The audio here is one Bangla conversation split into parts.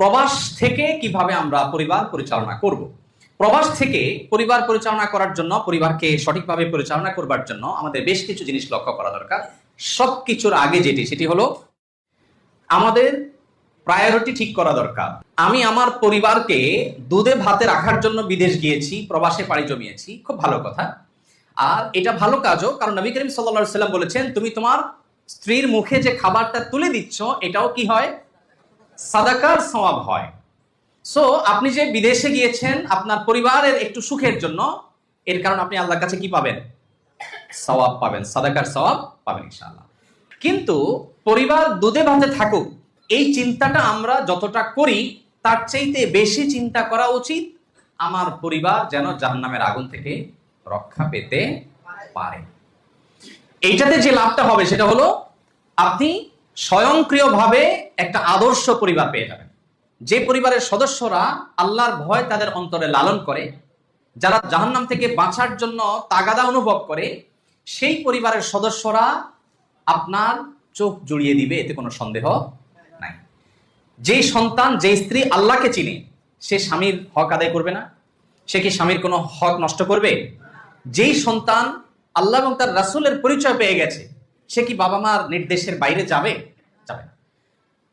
প্রবাস থেকে কিভাবে আমরা পরিবার পরিচালনা করব। প্রবাস থেকে পরিবার পরিচালনা করার জন্য, পরিবারকে সঠিকভাবে পরিচালনা করবার জন্য আমাদের বেশ কিছু জিনিস লক্ষ্য করা দরকার। সবকিছুর আগে সেটি হলো আমাদের প্রায়োরিটি ঠিক করা দরকার। আমি আমার পরিবারকে দুধে ভাতে রাখার জন্য বিদেশ গিয়েছি, প্রবাসে পাড়ি জমিয়েছি, খুব ভালো কথা। আর এটা ভালো কাজও, কারণ নবী করিম সাল্লাল্লাহু আলাইহি ওয়াসাল্লাম বলেছেন, তুমি তোমার স্ত্রীর মুখে যে খাবারটা তুলে দিচ্ছ এটাও কি হয়? সাদাকার সওয়াব হয়। সো আপনি যে বিদেশে গিয়েছেন আপনার পরিবারের একটু সুখের জন্য, এর কারণ আপনি আল্লাহর কাছে কি পাবেন? সওয়াব পাবেন, সাদাকার সওয়াব পাবেন ইনশাআল্লাহ। কিন্তু পরিবার দুধে ভাতে থাকুক, এই চিন্তাটা আমরা যতটা করি তার চাইতে বেশি চিন্তা করা উচিত আমার পরিবার যেন জাহান্নামের আগুন থেকে রক্ষা পেতে পারে। এইটাতে যে লাভটা হবে সেটা হলো আপনি স্বয়ংক্রিয়ভাবে একটা আদর্শ পরিবার পেয়ে যাবেন। যে পরিবারের সদস্যরা আল্লাহর ভয় তাদের অন্তরে লালন করে, যারা জাহান্নাম থেকে বাঁচার জন্য তাগাদা অনুভব করে, সেই পরিবারের সদস্যরা আপনার চোখ জুড়িয়ে দিবে, এতে কোনো সন্দেহ নাই। যেই সন্তান, যেই স্ত্রী আল্লাহকে চিনে, সে স্বামীর হক আদায় করবে না? সে কি স্বামীর কোনো হক নষ্ট করবে? যেই সন্তান আল্লাহ এবং তার রাসূলের পরিচয় পেয়ে গেছে, সে কি বাবা মার নির্দেশের বাইরে যাবে? যাবে না।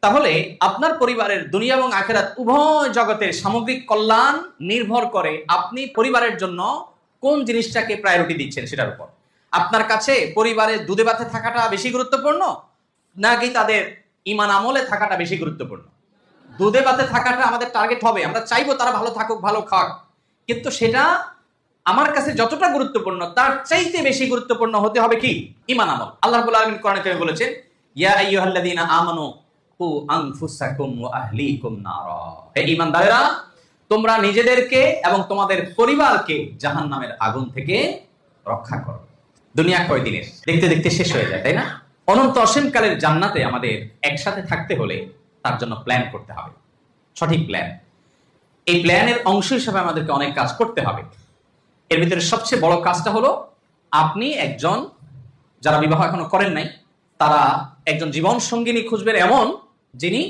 তাহলে আপনার পরিবারের দুনিয়া এবং আখিরাত উভয় জগতের সামগ্রিক কল্যাণ নির্ভর করে আপনি পরিবারের জন্য কোন জিনিসটাকে প্রায়োরিটি দিচ্ছেন সেটার উপর। আপনার কাছে পরিবারের দুধে ভাতে থাকাটা বেশি গুরুত্বপূর্ণ, নাকি তাদের ঈমান আমলে থাকাটা বেশি গুরুত্বপূর্ণ? দুধে ভাতে থাকাটা আমাদের টার্গেট হবে, আমরা চাইবো তারা ভালো থাকুক, ভালো খাক, কিন্তু সেটা আমার কাছে যতটা গুরুত্বপূর্ণ তার চাইতে বেশি গুরুত্বপূর্ণ হতে হবে কি? ঈমান আমল। আল্লাহ রাব্বুল আলামিন কোরআনে কারিমে বলেছেন, ইয়া আইয়ুহাল্লাযীনা আমানু কু আনফুসাকুম ওয়া আহলিকুম নারা। হে ঈমানদারেরা, তোমরা নিজেদেরকে এবং তোমাদের পরিবারকে জাহান্নামের আগুন থেকে রক্ষা করো। দুনিয়া কয়দিনের? দেখতে দেখতে শেষ হয়ে যায়, তাই না? অনন্ত অসীমকালের জান্নাতে আমাদের একসাথে থাকতে হলে তার জন্য প্ল্যান করতে হবে, সঠিক প্ল্যান। এই প্ল্যানের অংশ হিসেবে আমাদেরকে অনেক কাজ করতে হবে। এর ভিতরে সবচেয়ে বড় কাজটা হলো আপনি একজন, যারা বিবাহ এখনো করেন নাই, তারা একজন জীবন সঙ্গিনী খুঁজবেন এমন যিনি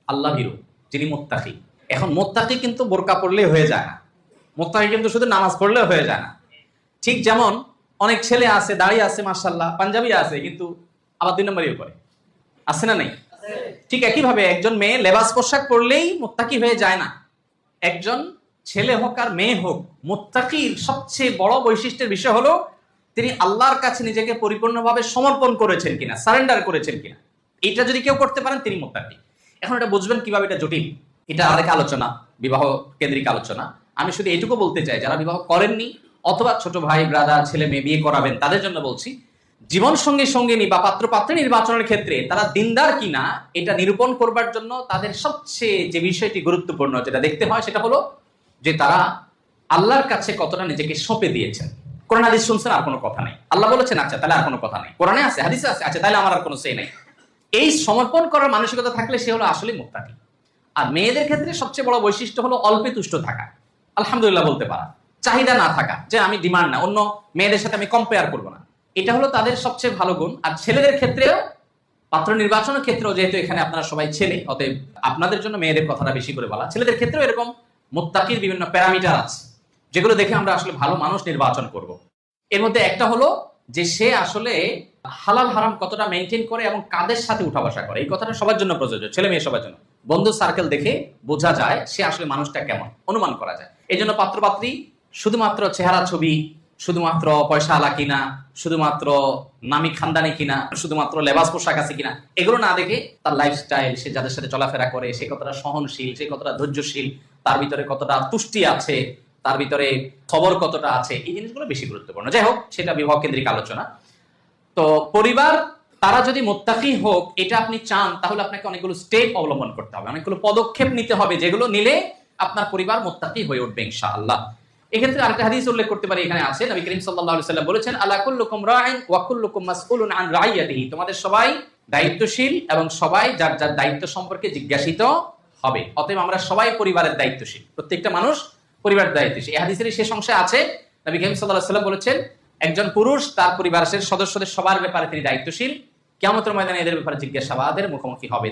আল্লাহ ভীরু, যিনি মুত্তাকি। এখন মুত্তাকি কিন্তু বোরকা পড়লে হয়ে যায় না, মুত্তাকি কিন্তু শুধু নামাজ পড়লে হয়ে যায় না। ঠিক যেমন অনেক ছেলে আছে, দাঁড়িয়ে আছে, মাশাআল্লাহ, পাঞ্জাবি আছে, কিন্তু আবার 2 নম্বরই করে, আছে না নেই? ঠিক একইভাবে একজন মেয়ে লেবাস পোশাক পরলেই মুত্তাকি হয়ে যায় না। একজন ছেলে হোক আর মেয়ে হোক, মুত্তাকির সবচেয়ে বড় বৈশিষ্ট্যের বিষয় হলো তিনি আল্লাহর কাছে নিজেকে পরিপূর্ণভাবে সমর্পণ করেছেন কিনা, সারেন্ডার করেছেন কিনা। এটা যদি কেউ করতে পারেন তিনি মুত্তাকি। এখন এটা বুঝবেন কিভাবে? এটা জটিল, এটা আরেক আলোচনা, বিবাহ কেন্দ্রিক আলোচনা। আমি শুধু এটুকু বলতে চাই, যারা বিবাহ করেননি অথবা ছোট ভাই ব্রাদার ছেলে মেয়ে বিয়ে করাবেন তাদের জন্য বলছি, জীবন সঙ্গিনী বা পাত্র পাত্রী নির্বাচনের ক্ষেত্রে তারা দিনদার কিনা এটা নিরূপণ করবার জন্য তাদের সবচেয়ে যে বিষয়টি গুরুত্বপূর্ণ যেটা দেখতে হয় সেটা হলো যে তারা আল্লাহর কাছে কতটা নিজেকে সঁপে দিয়েছেন। কোরআন হাদিস শুনছেন, আর কোনো কথা নেই। আল্লাহ বলেছেন, আচ্ছা তাহলে আর কোনো কথা নেই। কোরআনে আছে, হাদিসে আছে, আচ্ছা তাহলে আমার আর কোনো সে নেই। এই সমর্পণ করার মানসিকতা থাকলে সে হলো আসলে মুত্তাকি। আর মেয়েদের ক্ষেত্রে সবচেয়ে বড় বৈশিষ্ট্য হলো অল্পে তুষ্ট থাকা, আলহামদুলিল্লাহ বলতে পারা, চাহিদা না থাকা, যে আমি ডিমান্ড না, অন্য মেয়েদের সাথে আমি কম্পেয়ার করবো না, এটা হলো তাদের সবচেয়ে ভালো গুণ। আর ছেলেদের ক্ষেত্রেও, পাত্র নির্বাচনের ক্ষেত্রেও, যেহেতু এখানে আপনারা সবাই ছেলে, অতএব আপনাদের জন্য মেয়েদের কথাটা বেশি করে বলা, ছেলেদের ক্ষেত্রেও এরকম মুত্তাকির বিভিন্ন প্যারামিটার আছে যেগুলো দেখে আমরা আসলে ভালো মানুষ নির্বাচন করব। এর মধ্যে একটা হলো যে সে আসলে হালাল হারাম কতটা মেনটেন করে এবং কাদের সাথে উঠা বসা করে। এই কথাটা সবার জন্য প্রযোজ্য, ছেলে মেয়ে সবার জন্য। বন্ধু সার্কেল দেখে বোঝা যায় সে আসলে মানুষটা কেমন, অনুমান করা যায়। এই জন্য পাত্রপাত্রী শুধুমাত্র চেহারা ছবি, শুধুমাত্র পয়সা আলা কিনা, শুধুমাত্র নামি খানদানি কিনা, শুধুমাত্র লেবাস পোশাক আছে কিনা, এগুলো না দেখে তার লাইফস্টাইল, সে যাদের সাথে চলাফেরা করে, সে কতটা সহনশীল, সে কতটা ধৈর্যশীল, তার ভিতরে কতটা তুষ্টি আছে, তার ভিতরে খবর কতটা আছে, এই জিনিসগুলো বেশি গুরুত্বপূর্ণ। যাই হোক, সেটা বিবাহ কেন্দ্রিক আলোচনা। তো পরিবার তারা যদি মুত্তাকি হোক এটা আপনি চান, তাহলে আপনাকে অনেকগুলো স্টেপ অবলম্বন করতে হবে, অনেকগুলো পদক্ষেপ নিতে হবে, যেগুলো নিলে আপনার পরিবার মুত্তাকি হয়ে উঠবে ইনশাআল্লাহ। এক্ষেত্রে আরেকটা হাদিস উল্লেখ করতে পারি, এখানে আছে, নবী করিম সাল্লাল্লাহু আলাইহি ওয়াসাল্লাম বলেছেন, আলা কুল্লুকুম রাইন ওয়া কুল্লুকুম মাসউলুন আন রাইয়াতিহি। তোমাদের সবাই দায়িত্বশীল এবং সবাই যার যার দায়িত্ব সম্পর্কে জিজ্ঞাসিত হবে। অতএব আমরা সবাই পরিবারের দায়িত্বশীল, প্রত্যেকটা মানুষ পরিবারের দায়িত্বশীল। এই হাদিসের শেষ অংশে আছে, নবী করিম সাল্লাল্লাহু আলাইহি ওয়াসাল্লাম বলেছেন, একজন পুরুষ তার পরিবারের সদস্যদের সবার ব্যাপারে তিনি দায়িত্বশীল, কিয়ামতের ময়দানে এদের ব্যাপারে জিজ্ঞাসাবাদের মুখোমুখি হবে।